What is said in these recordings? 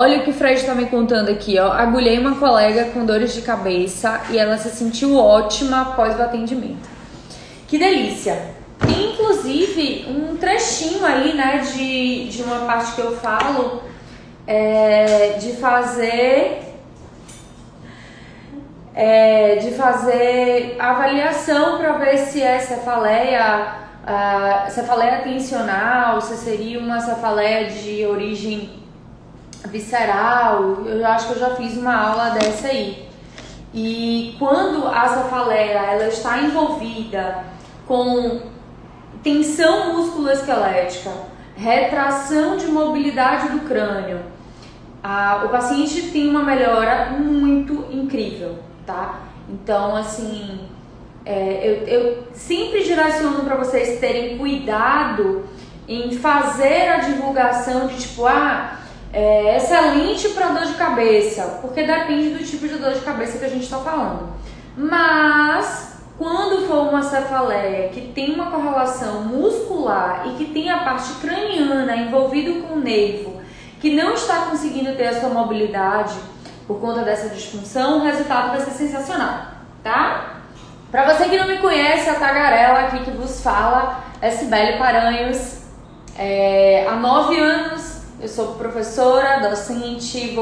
Olha o que o Fred tá me contando aqui, ó. Agulhei uma colega com dores de cabeça e ela se sentiu ótima após o atendimento. Que delícia! Tem, inclusive, um trechinho aí, né, de uma parte que eu falo de fazer avaliação para ver se é cefaleia tensional, se seria uma cefaleia de origem visceral. Eu acho que eu já fiz uma aula dessa aí. E quando a cefaleia ela está envolvida com tensão musculoesquelética, retração de mobilidade do crânio, o paciente tem uma melhora muito incrível, tá? Então, assim, eu sempre direciono para vocês terem cuidado em fazer a divulgação de tipo, excelente para dor de cabeça, porque depende do tipo de dor de cabeça que a gente está falando. Mas quando for uma cefaleia que tem uma correlação muscular e que tem a parte craniana envolvida com o nervo, que não está conseguindo ter a sua mobilidade por conta dessa disfunção, o resultado vai ser sensacional, tá? Para você que não me conhece, a tagarela aqui que vos fala é Cibele Paranhos. Há 9 anos eu sou professora, docente,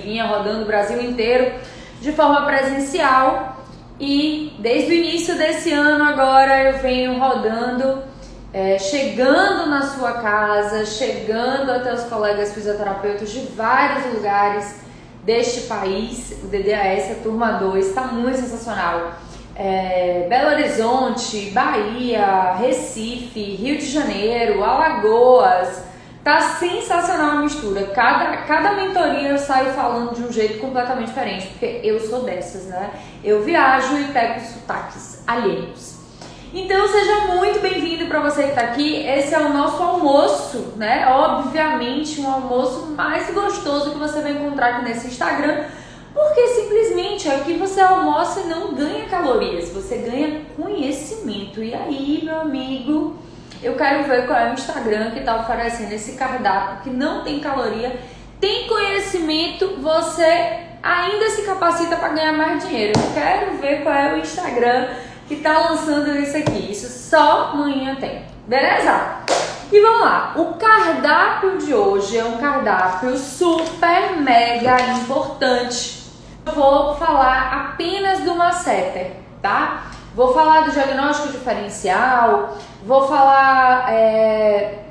vinha rodando o Brasil inteiro de forma presencial e desde o início desse ano agora eu venho rodando, chegando na sua casa, chegando até os colegas fisioterapeutas de vários lugares deste país. O DDAS, a turma 2, está muito sensacional. Belo Horizonte, Bahia, Recife, Rio de Janeiro, Alagoas. Tá sensacional a mistura. Cada mentoria eu saio falando de um jeito completamente diferente, porque eu sou dessas, né? Eu viajo e pego sotaques alheios. Então seja muito bem-vindo para você que tá aqui. Esse é o nosso almoço, né? Obviamente um almoço mais gostoso que você vai encontrar aqui nesse Instagram, porque simplesmente aqui você almoça e não ganha calorias, você ganha conhecimento. E aí, meu amigo, eu quero ver qual é o Instagram que está oferecendo esse cardápio que não tem caloria, tem conhecimento, você ainda se capacita para ganhar mais dinheiro. Eu quero ver qual é o Instagram que está lançando isso aqui. Isso só amanhã tem, beleza? E vamos lá, o cardápio de hoje é um cardápio super mega importante. Eu vou falar apenas do masseter, tá? Vou falar do diagnóstico diferencial, vou falar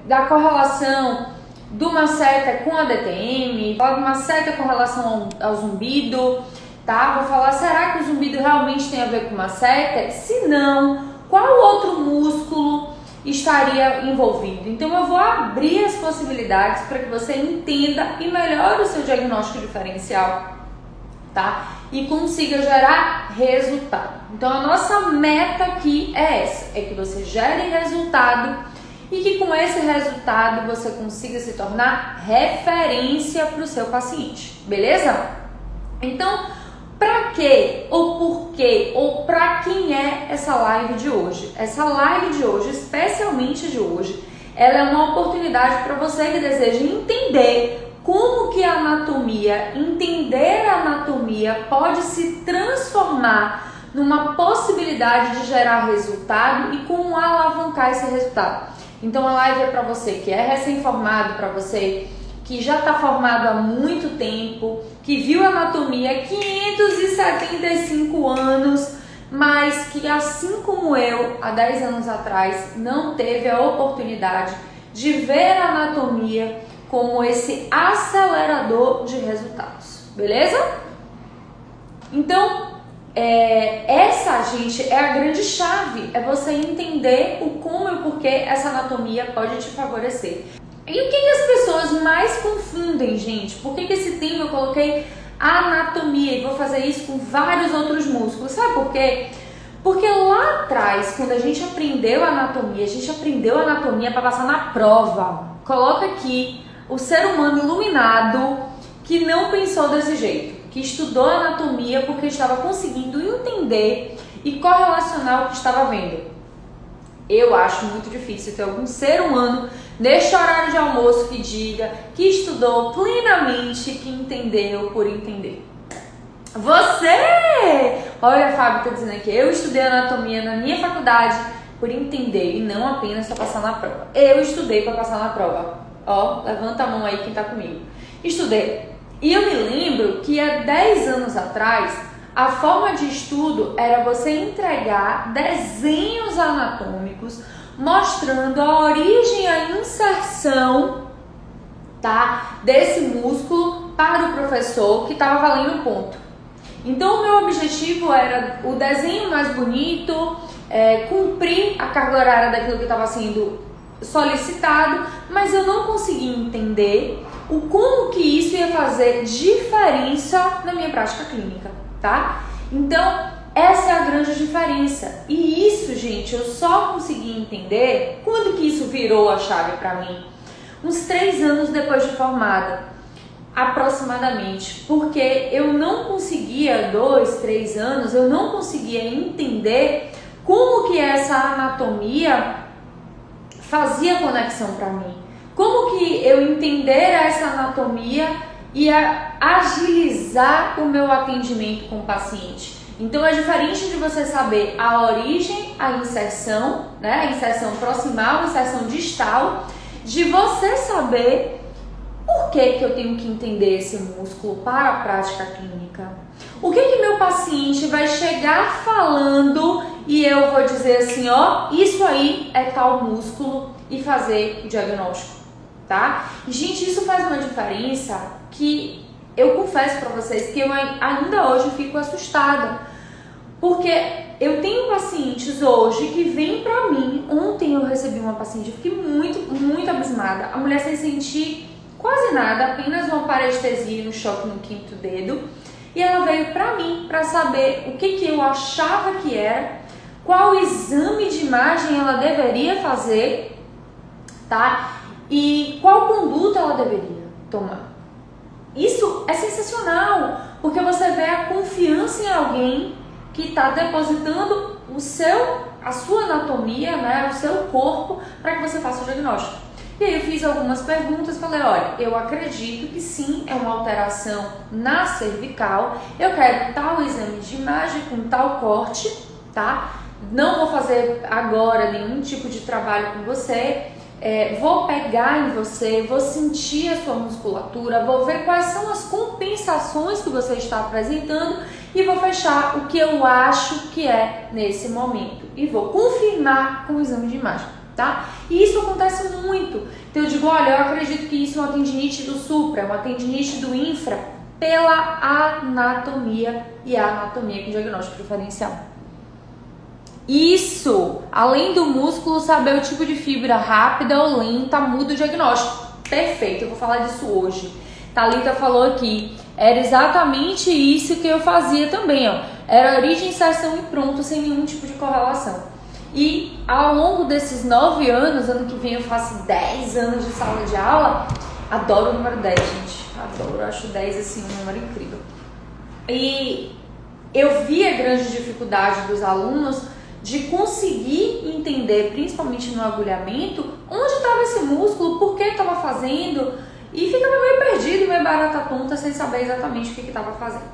da correlação do masseter com a DTM, falar do masseter com relação ao zumbido, tá? Vou falar, será que o zumbido realmente tem a ver com masseter? Se não, qual outro músculo estaria envolvido? Então eu vou abrir as possibilidades para que você entenda e melhore o seu diagnóstico diferencial, tá? E consiga gerar resultado. Então a nossa meta aqui é essa, é que você gere resultado e que com esse resultado você consiga se tornar referência para o seu paciente, beleza? Então, para quê, ou por quê, ou para quem é essa live de hoje? Essa live de hoje, especialmente de hoje, ela é uma oportunidade para você que deseja entender como que a anatomia, entender a anatomia pode se transformar numa possibilidade de gerar resultado e como alavancar esse resultado. Então a live é para você que é recém-formado, para você que já está formado há muito tempo, que viu anatomia há 575 anos, mas que assim como eu, há 10 anos atrás, não teve a oportunidade de ver a anatomia como esse acelerador de resultados, beleza? Então, essa, gente, é a grande chave, é você entender o como e o porquê essa anatomia pode te favorecer. E o que as pessoas mais confundem, gente? Por que esse tema eu coloquei anatomia e vou fazer isso com vários outros músculos? Sabe por quê? Porque lá atrás, quando a gente aprendeu anatomia para passar na prova. Coloca aqui o ser humano iluminado que não pensou desse jeito, que estudou anatomia porque estava conseguindo entender e correlacionar o que estava vendo. Eu acho muito difícil ter algum ser humano neste horário de almoço, que diga que estudou plenamente, que entendeu por entender. Você! Olha, a Fábio tá dizendo aqui, eu estudei anatomia na minha faculdade por entender e não apenas para passar na prova. Eu estudei para passar na prova. Ó, levanta a mão aí quem tá comigo. Estudei. E eu me lembro que há 10 anos atrás, a forma de estudo era você entregar desenhos anatômicos mostrando a origem e a inserção, tá, desse músculo para o professor que estava valendo ponto. Então o meu objetivo era o desenho mais bonito, cumprir a carga horária daquilo que estava sendo solicitado, mas eu não conseguia entender o como que isso ia fazer diferença na minha prática clínica, tá? Então, essa é a grande diferença. E isso, gente, eu só consegui entender quando que isso virou a chave para mim. Uns 3 anos depois de formada, aproximadamente, porque eu não conseguia, 2, 3 anos, eu não conseguia entender como que essa anatomia fazia conexão para mim. Como que eu entender essa anatomia ia agilizar o meu atendimento com o paciente. Então é diferente de você saber a origem, a inserção, né? A inserção proximal, a inserção distal, de você saber por que eu tenho que entender esse músculo para a prática clínica. O que meu paciente vai chegar falando e eu vou dizer assim, ó, isso aí é tal músculo e fazer o diagnóstico, tá? E, gente, isso faz uma diferença que eu confesso para vocês que eu ainda hoje fico assustada, porque eu tenho pacientes hoje que vêm para mim. Ontem eu recebi uma paciente, eu fiquei muito abismada. A mulher sem sentir quase nada, apenas uma parestesia, um choque no 5º dedo. E ela veio para mim para saber o que eu achava que era, qual exame de imagem ela deveria fazer, tá? E qual conduta ela deveria tomar. Isso é sensacional, porque você vê a confiança em alguém que está depositando a sua anatomia, né, o seu corpo, para que você faça o diagnóstico. E aí eu fiz algumas perguntas, falei, olha, eu acredito que sim, é uma alteração na cervical, eu quero tal exame de imagem com tal corte, tá? Não vou fazer agora nenhum tipo de trabalho com você, vou pegar em você, vou sentir a sua musculatura, vou ver quais são as compensações que você está apresentando e vou fechar o que eu acho que é nesse momento e vou confirmar com o exame de imagem, tá? E isso acontece muito. Então eu digo, olha, eu acredito que isso é uma tendinite do supra, uma tendinite do infra, pela anatomia e a anatomia com diagnóstico diferencial. Isso, além do músculo, saber o tipo de fibra rápida ou lenta muda o diagnóstico. Perfeito, eu vou falar disso hoje. Thalita falou aqui, era exatamente isso que eu fazia também, ó. Era origem, inserção e pronto, sem nenhum tipo de correlação. E ao longo desses 9 anos, ano que vem eu faço 10 anos de sala de aula, adoro o número 10, gente. Adoro, acho 10 assim um número incrível. E eu vi a grande dificuldade dos alunos de conseguir entender, principalmente no agulhamento, onde estava esse músculo, por que estava fazendo, e ficava meio perdido, meio barata tonta, sem saber exatamente o que estava fazendo.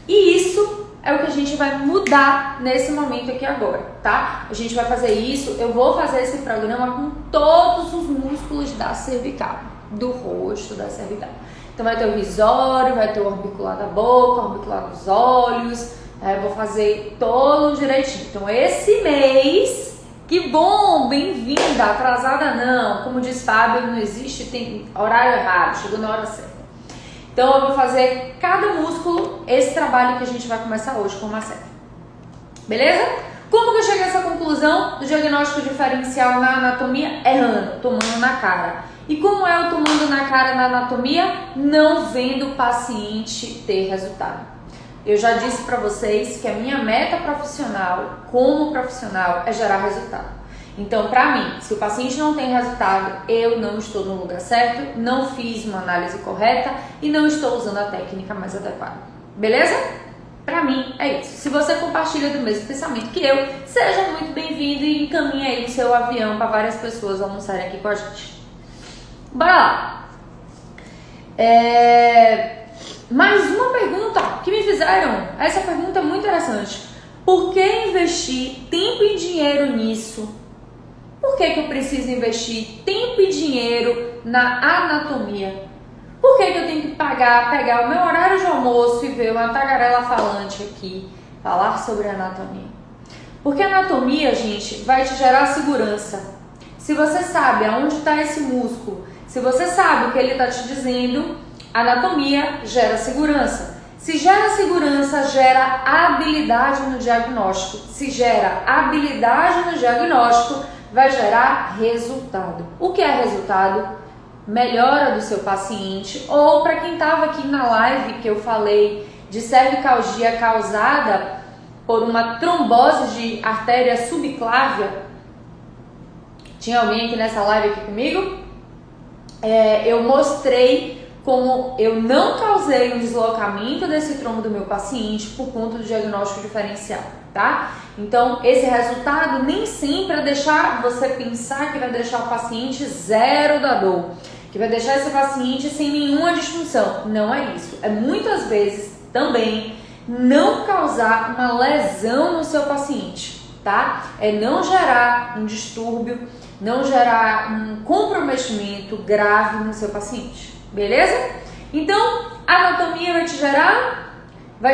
E isso é o que a gente vai mudar nesse momento aqui agora, tá? A gente vai fazer isso, eu vou fazer esse programa com todos os músculos da cervical, do rosto, da cervical. Então vai ter o risório, vai ter o orbicular da boca, o orbicular dos olhos, eu vou fazer todo direitinho. Então esse mês, que bom, bem-vinda, atrasada não. Como diz Fábio, não existe, tem horário errado, chegou na hora certa. Então eu vou fazer cada músculo, esse trabalho que a gente vai começar hoje com o Marcelo. Beleza? Como que eu cheguei a essa conclusão do diagnóstico diferencial na anatomia? Errando, tomando na cara. E como é o tomando na cara na anatomia? Não vendo o paciente ter resultado. Eu já disse para vocês que a minha meta profissional, como profissional, é gerar resultado. Então, para mim, se o paciente não tem resultado, eu não estou no lugar certo, não fiz uma análise correta e não estou usando a técnica mais adequada. Beleza? Para mim, é isso. Se você compartilha do mesmo pensamento que eu, seja muito bem-vindo e encaminhe aí o seu avião para várias pessoas almoçarem aqui com a gente. Bora lá. Mais uma pergunta que me fizeram. Essa pergunta é muito interessante. Por que investir tempo e dinheiro nisso? Por que eu preciso investir tempo e dinheiro na anatomia? Por que eu tenho que pegar o meu horário de almoço e ver uma tagarela falante aqui, falar sobre anatomia? Porque a anatomia, gente, vai te gerar segurança. Se você sabe aonde está esse músculo, se você sabe o que ele está te dizendo, a anatomia gera segurança. Se gera segurança, gera habilidade no diagnóstico. Se gera habilidade no diagnóstico, vai gerar resultado. O que é resultado? Melhora do seu paciente. Ou para quem estava aqui na live que eu falei de cervicalgia causada por uma trombose de artéria subclávia. Tinha alguém aqui nessa live aqui comigo? Eu mostrei como eu não causei um deslocamento desse trombo do meu paciente por conta do diagnóstico diferencial, tá? Então, esse resultado nem sempre é deixar você pensar que vai deixar o paciente zero da dor, que vai deixar esse paciente sem nenhuma disfunção. Não é isso. É muitas vezes também não causar uma lesão no seu paciente, tá? É não gerar um distúrbio, não gerar um comprometimento grave no seu paciente, beleza? Então, a anatomia vai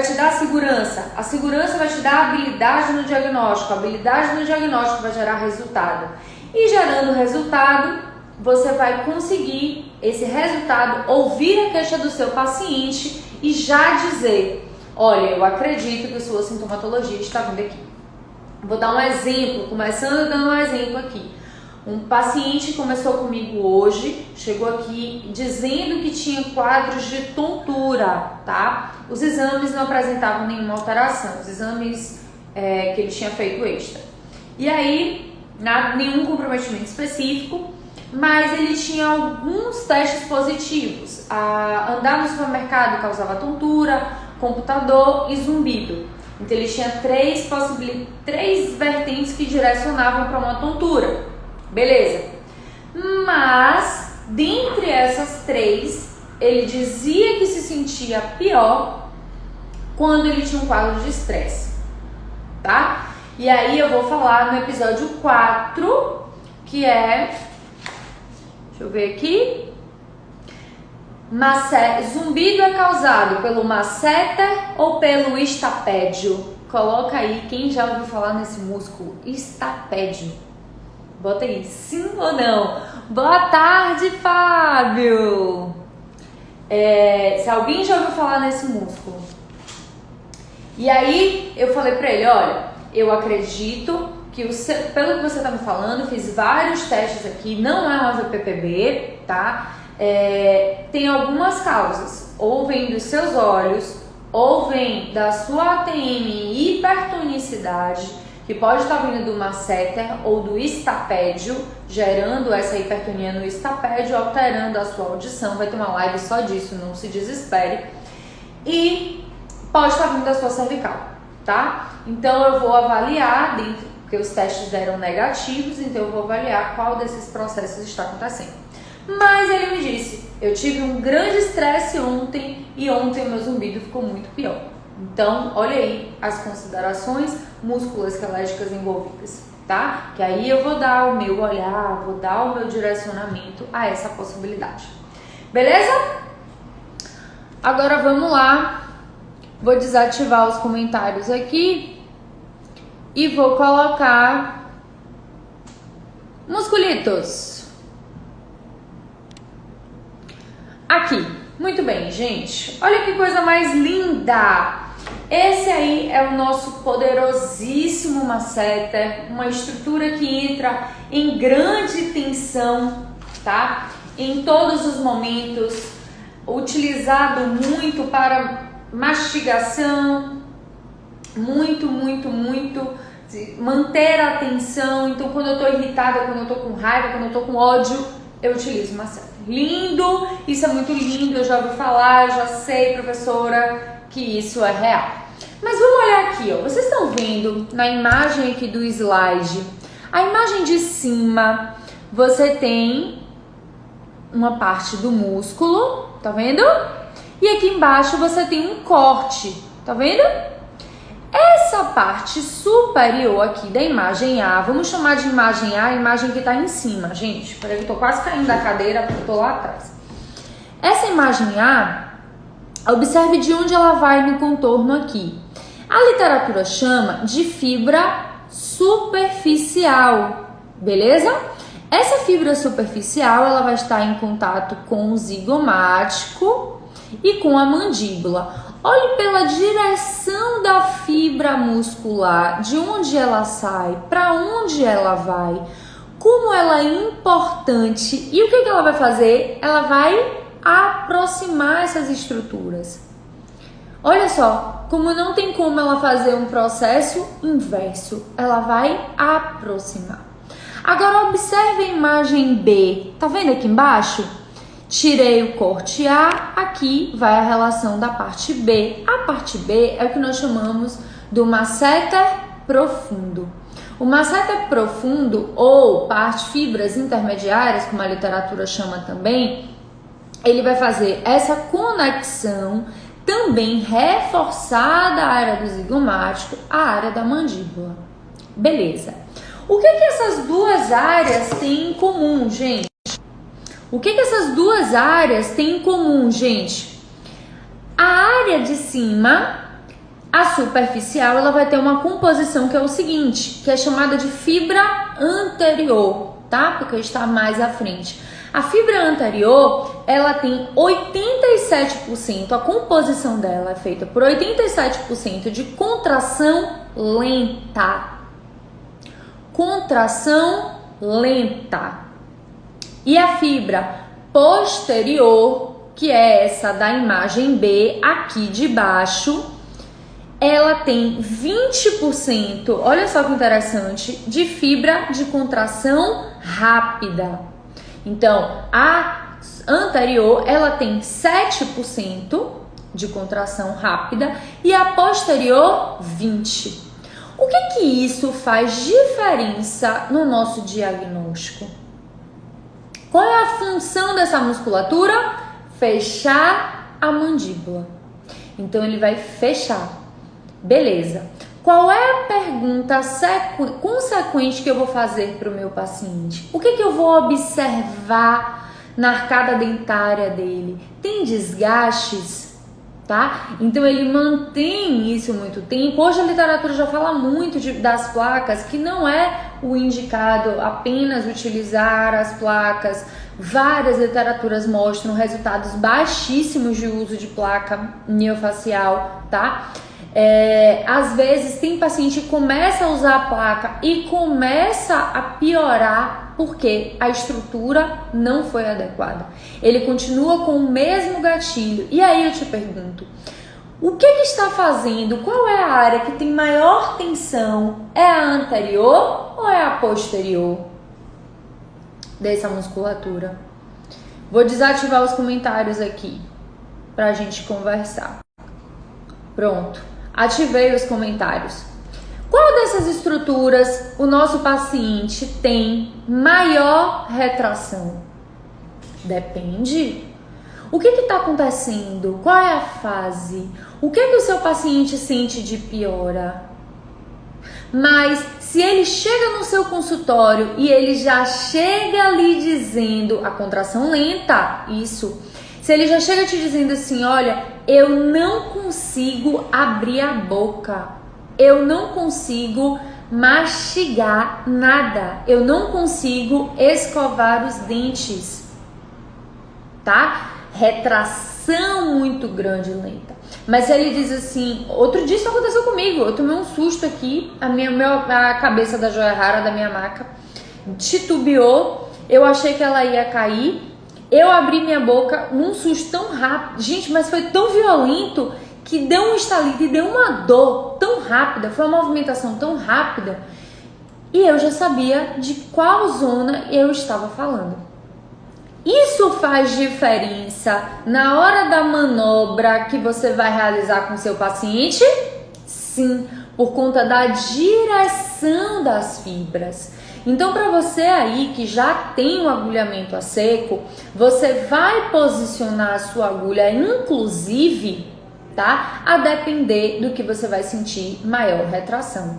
te dar segurança. A segurança vai te dar habilidade no diagnóstico. A habilidade no diagnóstico vai gerar resultado. E gerando resultado, você vai conseguir esse resultado, ouvir a queixa do seu paciente e já dizer: olha, eu acredito que a sua sintomatologia está vindo aqui. Vou dar um exemplo, começando dando um exemplo aqui. Um paciente começou comigo hoje, chegou aqui dizendo que tinha quadros de tontura, tá? Os exames não apresentavam nenhuma alteração, os exames que ele tinha feito extra. E aí, nenhum comprometimento específico, mas ele tinha alguns testes positivos. Andar no supermercado causava tontura, computador e zumbido. Então ele tinha três vertentes que direcionavam para uma tontura. Beleza. Mas, dentre essas três, ele dizia que se sentia pior quando ele tinha um quadro de estresse, tá? E aí eu vou falar no episódio 4, que é... Deixa eu ver aqui. Zumbido é causado pelo masseter ou pelo estapédio? Coloca aí quem já ouviu falar nesse músculo, estapédio. Bota aí, sim ou não? Boa tarde, Fábio! Se alguém já ouviu falar nesse músculo. E aí, eu falei pra ele, olha, eu acredito que, pelo que você tá me falando, fiz vários testes aqui, não é uma VPPB, tá? Tem algumas causas, ou vem dos seus olhos, ou vem da sua ATM e hipertonicidade, que pode estar vindo do masseter ou do estapédio, gerando essa hipertonia no estapédio, alterando a sua audição. Vai ter uma live só disso, não se desespere. E pode estar vindo da sua cervical, tá? Então eu vou avaliar, porque os testes deram negativos, então eu vou avaliar qual desses processos está acontecendo. Mas ele me disse, eu tive um grande estresse ontem e ontem o meu zumbido ficou muito pior. Então, olha aí as considerações musculoesqueléticas envolvidas, tá? Que aí eu vou dar o meu olhar, vou dar o meu direcionamento a essa possibilidade. Beleza? Agora vamos lá. Vou desativar os comentários aqui e vou colocar musculitos. Aqui. Muito bem, gente. Olha que coisa mais linda! Esse aí é o nosso poderosíssimo masseter, uma estrutura que entra em grande tensão, tá? Em todos os momentos, utilizado muito para mastigação, muito, manter a atenção. Então, quando eu tô irritada, quando eu tô com raiva, quando eu tô com ódio, eu utilizo masseter. Lindo, isso é muito lindo, eu já ouvi falar, eu já sei, professora, que isso é real. Mas vamos olhar aqui, ó. Vocês estão vendo na imagem aqui do slide, a imagem de cima, você tem uma parte do músculo, tá vendo? E aqui embaixo você tem um corte, tá vendo? Essa parte superior aqui da imagem A, vamos chamar de imagem A, a imagem que tá em cima, gente. Peraí, eu tô quase caindo da cadeira porque eu tô lá atrás. Essa imagem A, observe de onde ela vai no contorno aqui. A literatura chama de fibra superficial, beleza? Essa fibra superficial, ela vai estar em contato com o zigomático e com a mandíbula. Olhe pela direção da fibra muscular, de onde ela sai, para onde ela vai, como ela é importante. E o que ela vai fazer? Ela vai aproximar essas estruturas. Olha só, como não tem como ela fazer um processo inverso, ela vai aproximar. Agora observe a imagem B, tá vendo aqui embaixo? Tirei o corte A, aqui vai a relação da parte B. A parte B é o que nós chamamos do masseter profundo. O masseter profundo, ou fibras intermediárias, como a literatura chama também, ele vai fazer essa conexão também reforçada à área do zigomático, à área da mandíbula. Beleza. O que essas duas áreas têm em comum, gente? O que essas duas áreas têm em comum, gente? A área de cima, a superficial, ela vai ter uma composição que é o seguinte, que é chamada de fibra anterior, tá? Porque está mais à frente. A fibra anterior, ela tem 87%, a composição dela é feita por 87% de contração lenta. Contração lenta. E a fibra posterior, que é essa da imagem B, aqui de baixo, ela tem 20%, olha só que interessante, de fibra de contração rápida. Então, a anterior, ela tem 7% de contração rápida e a posterior, 20%. O que isso faz diferença no nosso diagnóstico? Qual é a função dessa musculatura? Fechar a mandíbula. Então, ele vai fechar. Beleza. Qual é a pergunta consequente que eu vou fazer para o meu paciente? O que eu vou observar na arcada dentária dele? Tem desgastes? Tá? Então ele mantém isso muito tempo. Hoje a literatura já fala muito das placas, que não é o indicado apenas utilizar as placas. Várias literaturas mostram resultados baixíssimos de uso de placa miofacial, tá? Às vezes tem paciente que começa a usar a placa e começa a piorar porque a estrutura não foi adequada. Ele continua com o mesmo gatilho. E aí eu te pergunto, o que está fazendo? Qual é a área que tem maior tensão? É a anterior ou é a posterior dessa musculatura? Vou desativar os comentários aqui pra gente conversar. Pronto. Ativei os comentários. Qual dessas estruturas o nosso paciente tem maior retração? Depende. O que está acontecendo? Qual é a fase? O que o seu paciente sente de piora? Mas se ele chega no seu consultório e ele já chega lhe dizendo a contração lenta, isso. Se ele já chega te dizendo assim, olha, eu não consigo abrir a boca, eu não consigo mastigar nada, eu não consigo escovar os dentes, tá? Retração muito grande e lenta. Mas se ele diz assim, outro dia isso aconteceu comigo, eu tomei um susto aqui, a cabeça da joia rara da minha maca titubeou, eu achei que ela ia cair. Eu abri minha boca num susto tão rápido, gente, mas foi tão violento que deu um estalite e deu uma dor tão rápida, foi uma movimentação tão rápida e eu já sabia de qual zona eu estava falando. Isso faz diferença na hora da manobra que você vai realizar com seu paciente? Sim, por conta da direção das fibras. Então, para você aí que já tem o agulhamento a seco, você vai posicionar a sua agulha, inclusive, tá? A depender do que você vai sentir maior retração.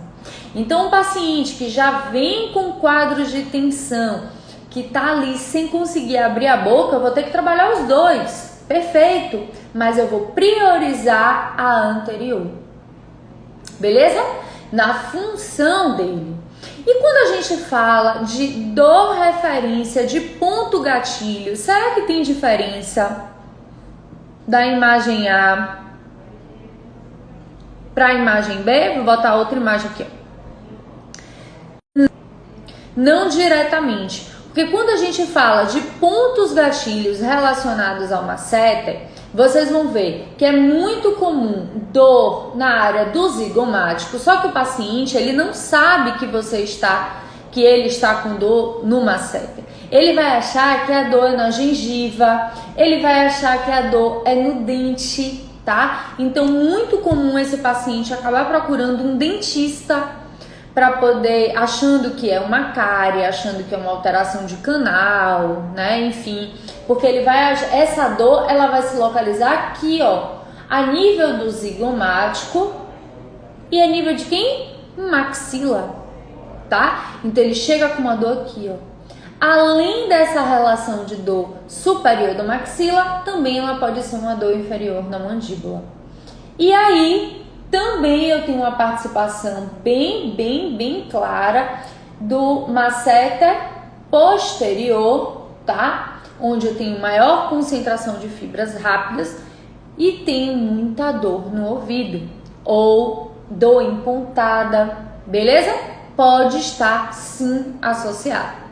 Então, um paciente que já vem com quadros de tensão, que tá ali sem conseguir abrir a boca, eu vou ter que trabalhar os dois. Perfeito, mas eu vou priorizar a anterior. Beleza? Na função dele. E quando a gente fala de dor referência, de ponto gatilho, será que tem diferença da imagem A para a imagem B? Vou botar outra imagem aqui. Não diretamente. Porque quando a gente fala de pontos gatilhos relacionados ao masseter, vocês vão ver que é muito comum dor na área do zigomático, só que o paciente ele não sabe que ele está com dor no masseter. Ele vai achar que a dor é na gengiva, ele vai achar que a dor é no dente, tá? Então, muito comum esse paciente acabar procurando um dentista para poder, achando que é uma cárie, achando que é uma alteração de canal, né? Enfim, porque ele vai, essa dor, ela vai se localizar aqui, ó, a nível do zigomático e a nível de quem? Maxila, tá? Então ele chega com uma dor aqui, ó. Além dessa relação de dor superior da maxila, também ela pode ser uma dor inferior na mandíbula. E aí, também eu tenho uma participação bem clara do masseter posterior, tá? Onde eu tenho maior concentração de fibras rápidas e tenho muita dor no ouvido ou dor em pontada, beleza? Pode estar sim associado.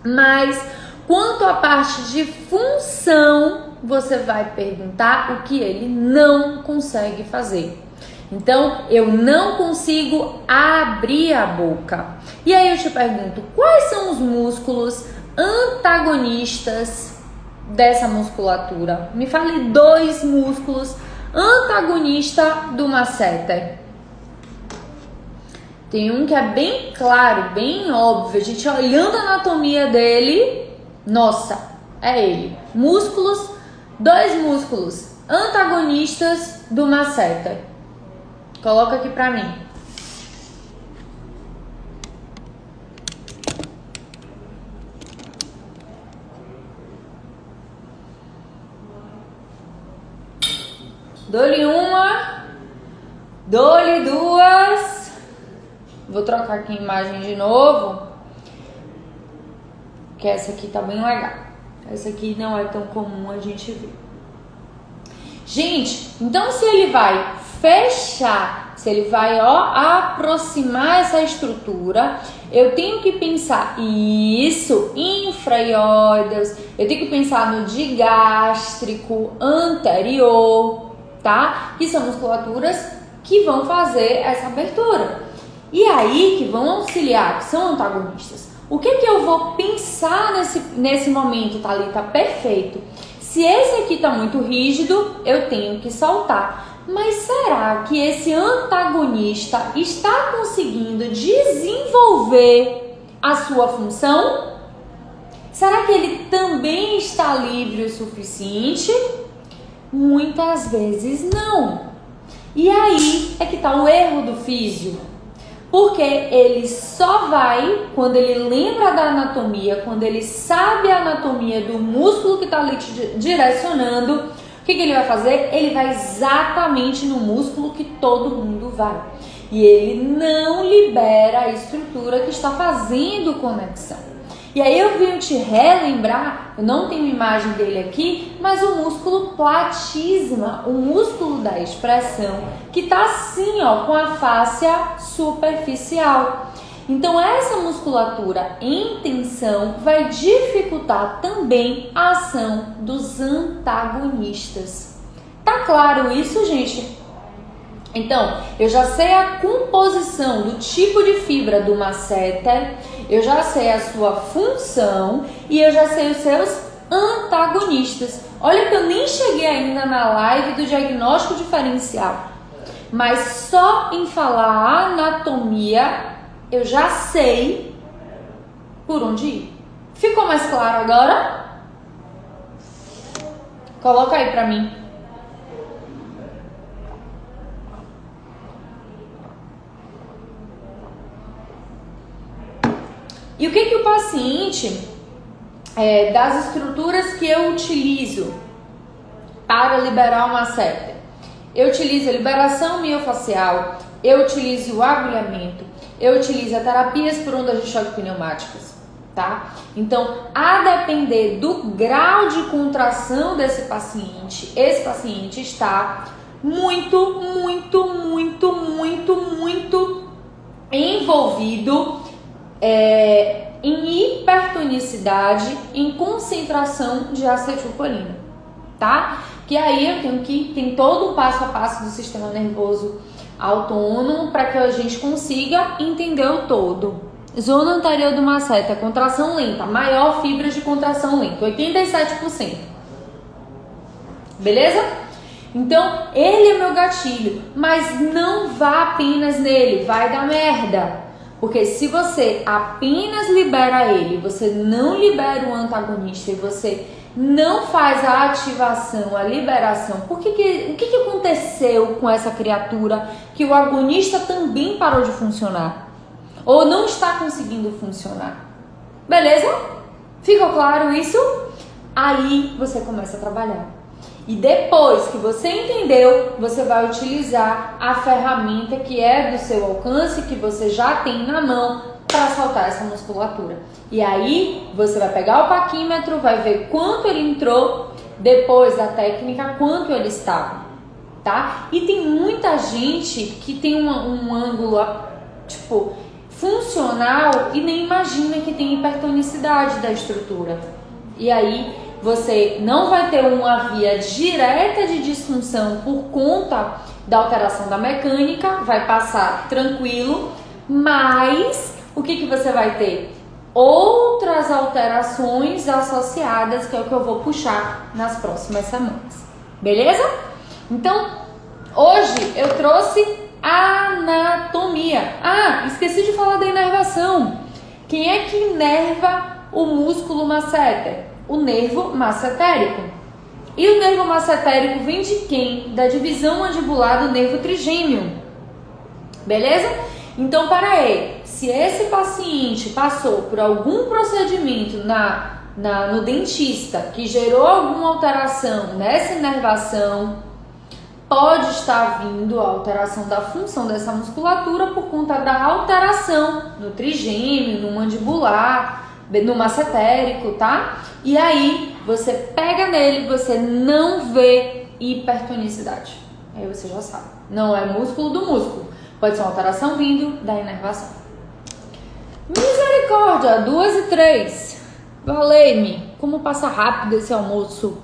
Mas quanto à parte de função, você vai perguntar o que ele não consegue fazer. Então, eu não consigo abrir a boca. E aí eu te pergunto, quais são os músculos antagonistas dessa musculatura? Me fale 2 músculos antagonistas do masseter. Tem um que é bem claro, bem óbvio. A gente olhando a anatomia dele, nossa, é ele. 2 músculos antagonistas do masseter. Coloca aqui pra mim. Dou-lhe uma, dou-lhe 2. Vou trocar aqui a imagem de novo, que essa aqui tá bem legal. Essa aqui não é tão comum a gente ver. Gente, então se ele vai fechar, se ele vai aproximar essa estrutura, eu tenho que pensar isso, infraioides, eu tenho que pensar no digástrico anterior, tá? Que são musculaturas que vão fazer essa abertura. E aí que vão auxiliar, que são antagonistas. O que eu vou pensar nesse momento, Thalita? Perfeito. Se esse aqui tá muito rígido, eu tenho que soltar. Mas será que esse antagonista está conseguindo desenvolver a sua função? Será que ele também está livre o suficiente? Muitas vezes não. E aí é que está o erro do físio. Porque ele só vai, quando ele lembra da anatomia, quando ele sabe a anatomia do músculo que está ali direcionando, o que ele vai fazer? Ele vai exatamente no músculo que todo mundo vai. E ele não libera a estrutura que está fazendo conexão. E aí eu venho te relembrar, eu não tenho imagem dele aqui, mas o músculo platisma, o músculo da expressão, que está assim, ó, com a fáscia superficial. Então essa musculatura em tensão vai dificultar também a ação dos antagonistas. Tá claro isso, gente? Então, eu já sei a composição do tipo de fibra do masseter, eu já sei a sua função e eu já sei os seus antagonistas. Olha que eu nem cheguei ainda na live do diagnóstico diferencial, mas só em falar a anatomia eu já sei por onde ir. Ficou mais claro agora? Coloca aí pra mim. E o que o paciente, das estruturas que eu utilizo para liberar uma masseter? Eu utilizo a liberação miofacial, eu utilizo o agulhamento, eu utilizo a terapias por ondas de choque pneumáticas, tá? Então, a depender do grau de contração desse paciente, esse paciente está muito envolvido em hipertonicidade, em concentração de acetilcolina, tá? Que aí tem todo o passo a passo do sistema nervoso autônomo para que a gente consiga entender o todo. Zona anterior do masseter, contração lenta, maior fibra de contração lenta, 87%. Beleza? Então, ele é meu gatilho, mas não vá apenas nele, vai dar merda. Porque se você apenas libera ele, você não libera o antagonista e você não faz a ativação, a liberação, o que aconteceu com essa criatura que o agonista também parou de funcionar? Ou não está conseguindo funcionar? Beleza? Ficou claro isso? Aí você começa a trabalhar. E depois que você entendeu, você vai utilizar a ferramenta que é do seu alcance, que você já tem na mão, para soltar essa musculatura. E aí você vai pegar o paquímetro, vai ver quanto ele entrou, depois da técnica, quanto ele estava, tá? E tem muita gente que tem um ângulo, tipo, funcional e nem imagina que tem hipertonicidade da estrutura. E aí você não vai ter uma via direta de disfunção por conta da alteração da mecânica, vai passar tranquilo, mas o que você vai ter? Outras alterações associadas, que é o que eu vou puxar nas próximas semanas. Beleza? Então, hoje eu trouxe anatomia. Esqueci de falar da inervação. Quem é que inerva o músculo masseter? O nervo massetérico. E o nervo massetérico vem de quem? Da divisão mandibular do nervo trigêmeo. Beleza? Então, para aí, se esse paciente passou por algum procedimento no dentista que gerou alguma alteração nessa inervação, pode estar vindo a alteração da função dessa musculatura por conta da alteração no trigêmeo, no mandibular, no massetérico, tá? E aí, você pega nele, você não vê hipertonicidade. Aí você já sabe. Não é músculo do músculo. Pode ser uma alteração vindo da inervação. Misericórdia, 2h03. Valei-me. Como passa rápido esse almoço.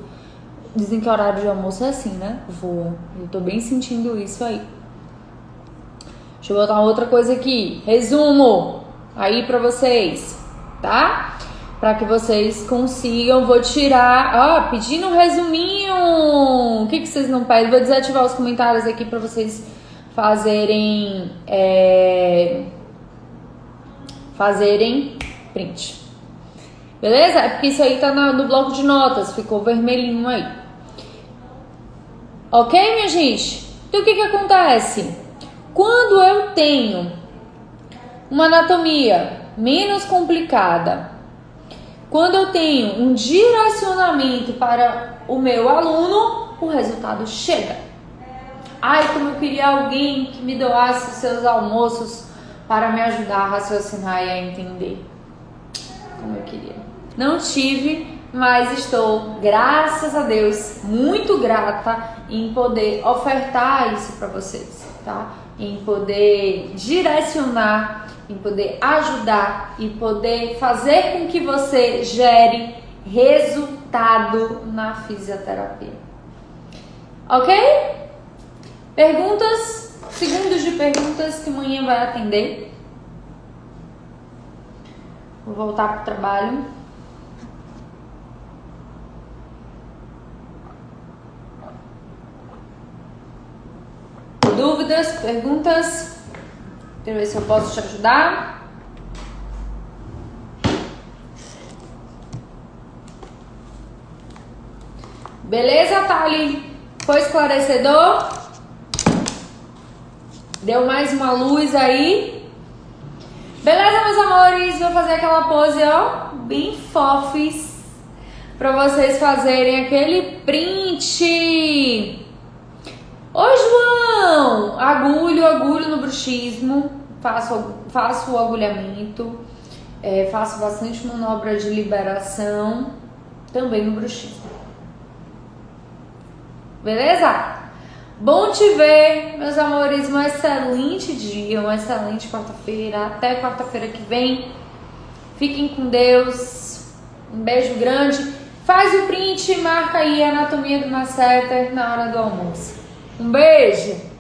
Dizem que o horário de almoço é assim, né? Eu tô bem sentindo isso aí. Deixa eu botar outra coisa aqui. Resumo aí pra vocês, tá? Pra que vocês consigam. Vou tirar... pedindo um resuminho. O que vocês não pedem? Vou desativar os comentários aqui pra vocês fazerem print. Beleza? É porque isso aí tá no bloco de notas. Ficou vermelhinho aí. Ok, minha gente? Então, o que acontece? Quando eu tenho uma anatomia menos complicada, quando eu tenho um direcionamento para o meu aluno, o resultado chega. Como eu queria alguém que me doasse os seus almoços para me ajudar a raciocinar e a entender. Como eu queria. Não tive, mas estou, graças a Deus, muito grata em poder ofertar isso para vocês, tá? Em poder direcionar, em poder ajudar e poder fazer com que você gere resultado na fisioterapia. Ok? Perguntas? Segundos de perguntas que amanhã vai atender. Vou voltar para o trabalho. Dúvidas? Perguntas? Quero ver se eu posso te ajudar. Beleza, Thali? Foi esclarecedor? Deu mais uma luz aí? Beleza, meus amores? Vou fazer aquela pose, ó, bem fofes, pra vocês fazerem aquele print. Ô, João! Agulho no bruxismo. Faço o agulhamento. Faço bastante manobra de liberação. Também no bruxismo. Beleza? Bom te ver, meus amores. Um excelente dia, uma excelente quarta-feira. Até quarta-feira que vem. Fiquem com Deus. Um beijo grande. Faz o print e marca aí a anatomia do masseter na hora do almoço. Um beijo!